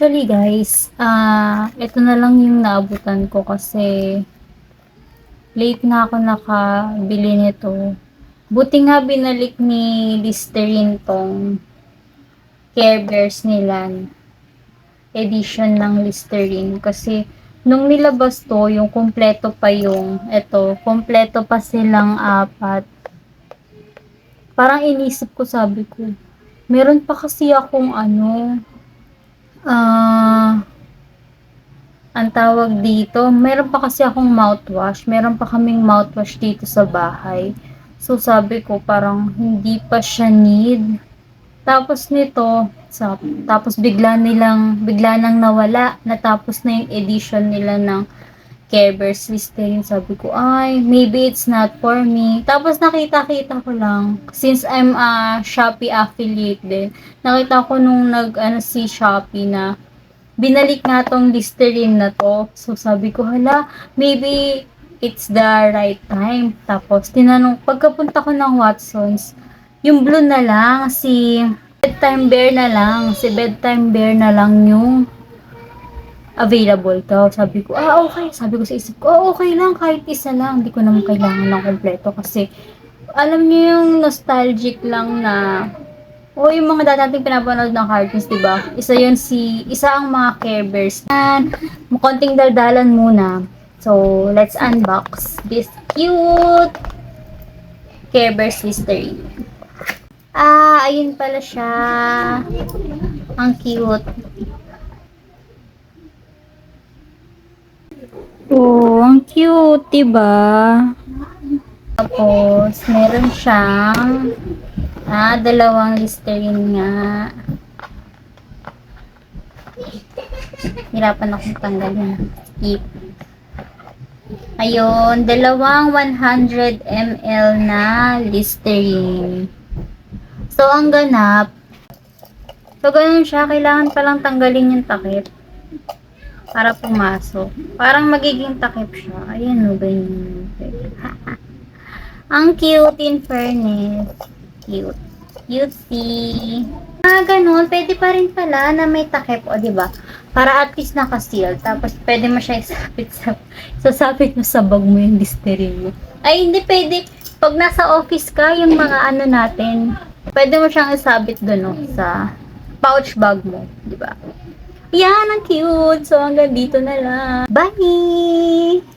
Actually guys, ito na lang yung naabutan ko kasi late na ako nakabili nito. Buti nga binalik ni Listerine tong Care Bears nila edition ng Listerine kasi nung nilabas to, yung kompleto pa silang apat. Parang inisip ko, sabi ko, meron pa kasi akong ang tawag dito, meron pa kasi akong mouthwash. Meron pa kaming mouthwash dito sa bahay. So, sabi ko, parang hindi pa siya need. Tapos nito, tapos bigla nang nawala. Natapos na yung edition nila ng Care Bears Listerine. Sabi ko, ay, maybe it's not for me. Tapos nakita-kita ko lang, since I'm a Shopee affiliate din, nakita ko nung si Shopee na binalik nga tong Listerine na to. So, sabi ko, hala, maybe it's the right time. Tapos, pagkapunta ko ng Watsons, yung blue na lang, si Bedtime Bear na lang yung available to. Sabi ko, okay. Sabi ko sa isip ko, okay lang, kahit isa lang. Hindi ko naman kailangan ng kompleto kasi, alam niyo yung nostalgic lang na yung mga dating pinapanood ng cartoons, diba? Isa ang mga Care Bears. And, konting daldalan muna. So, let's unbox this cute Care Bears Listerine. Ayun pala siya. Ang cute. Ang cute, diba? Tapos, meron siyang dalawang Listerine nga. Hirapan akong tanggalin. Skip. Ayun, dalawang 100 ml na Listerine. So, ang ganap, ganun siya. Kailangan palang tanggalin yung takip para pumasok. Parang magiging takip siya. Ayan, ganyan. Ang cute, in fairness. Cute. Cutie. Ganun. Pwede pa rin pala na may takip, diba? Para at least nakaseal. Tapos, pwede mo siya sasapit mo sa bag mo yung Listerine mo. Ay, hindi pwede. Pag nasa office ka, yung mga natin, pwede mo siyang isabit doon, sa pouch bag mo. Diba? Yan, ang cute. So, hanggang dito na lang. Bye!